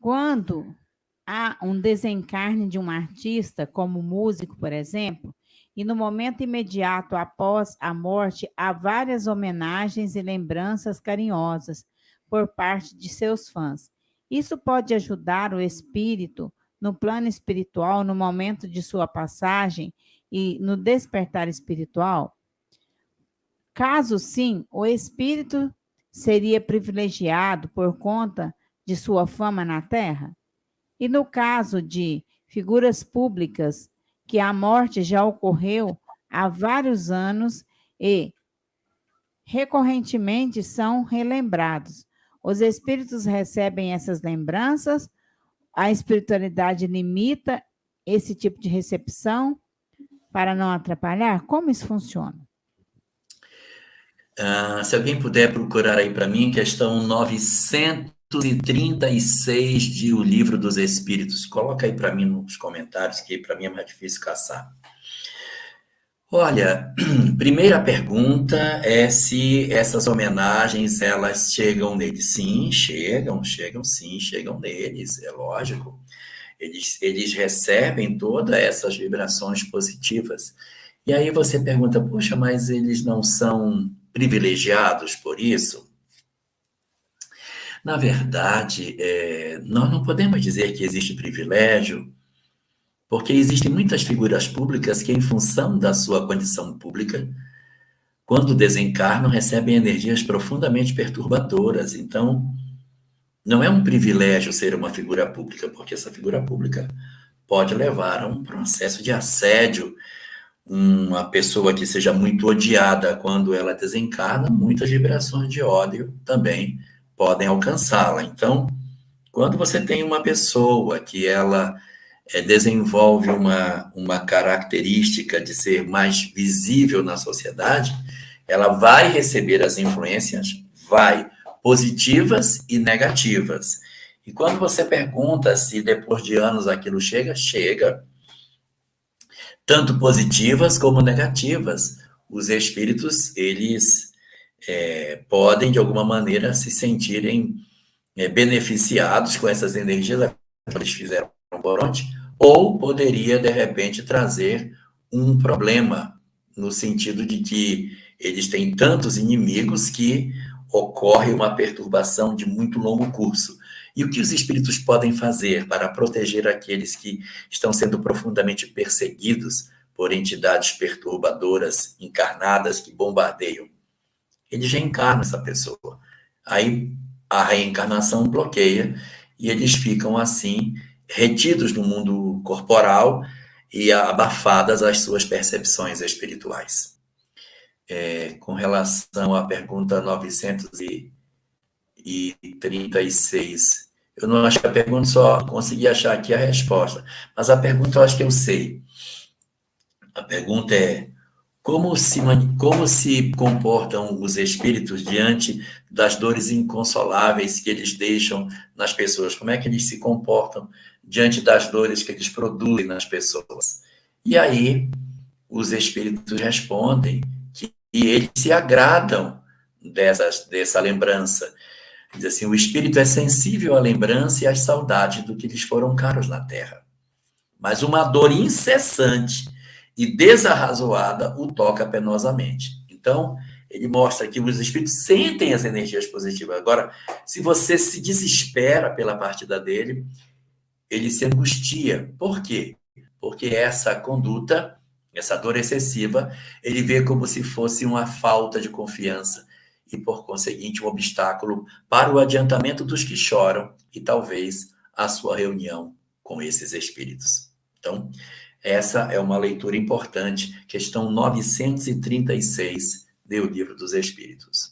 Quando há um desencarne de um artista, como músico, por exemplo, e no momento imediato após a morte, há várias homenagens e lembranças carinhosas por parte de seus fãs. Isso pode ajudar o espírito no plano espiritual, no momento de sua passagem e no despertar espiritual? Caso sim, o espírito seria privilegiado por conta de sua fama na Terra? E no caso de figuras públicas, que a morte já ocorreu há vários anos e recorrentemente são relembrados, os espíritos recebem essas lembranças? A espiritualidade limita esse tipo de recepção para não atrapalhar? Como isso funciona? Se alguém puder procurar aí para mim, questão 936 de O Livro dos Espíritos. Coloca aí para mim nos comentários, que para mim é mais difícil caçar. Olha, primeira pergunta é se essas homenagens, elas chegam neles. Sim, chegam neles, é lógico. Eles recebem todas essas vibrações positivas. E aí você pergunta, poxa, mas eles não são privilegiados por isso? Na verdade, nós não podemos dizer que existe privilégio, porque existem muitas figuras públicas que, em função da sua condição pública, quando desencarnam, recebem energias profundamente perturbadoras. Então, não é um privilégio ser uma figura pública, porque essa figura pública pode levar a um processo de assédio. Uma pessoa que seja muito odiada quando ela desencarna, muitas vibrações de ódio também podem alcançá-la. Então, quando você tem uma pessoa que ela desenvolve uma característica de ser mais visível na sociedade, ela vai receber as influências, positivas e negativas. E quando você pergunta se depois de anos aquilo chega, tanto positivas como negativas. Os espíritos, eles podem, de alguma maneira, se sentirem beneficiados com essas energias que eles fizeram por onde, ou poderia, de repente, trazer um problema, no sentido de que eles têm tantos inimigos que ocorre uma perturbação de muito longo curso. E o que os espíritos podem fazer para proteger aqueles que estão sendo profundamente perseguidos por entidades perturbadoras encarnadas que bombardeiam? Eles reencarnam essa pessoa. Aí a reencarnação bloqueia e eles ficam assim retidos no mundo corporal e abafadas as suas percepções espirituais. Com relação à pergunta 936, eu não achei a pergunta, só consegui achar aqui a resposta, mas a pergunta eu acho que eu sei. A pergunta é: como se comportam os espíritos diante das dores inconsoláveis que eles deixam nas pessoas? Como é que eles se comportam diante das dores que eles produzem nas pessoas? E aí, os espíritos respondem que eles se agradam dessa lembrança. Diz assim: o espírito é sensível à lembrança e às saudades do que lhes foram caros na terra, mas uma dor incessante e desarrazoada o toca penosamente. Então, ele mostra que os espíritos sentem as energias positivas. Agora, se você se desespera pela partida dele, ele se angustia. Por quê? Porque essa conduta, essa dor excessiva, ele vê como se fosse uma falta de confiança e, por conseguinte, um obstáculo para o adiantamento dos que choram e talvez a sua reunião com esses espíritos. Então, essa é uma leitura importante, questão 936 do Livro dos Espíritos.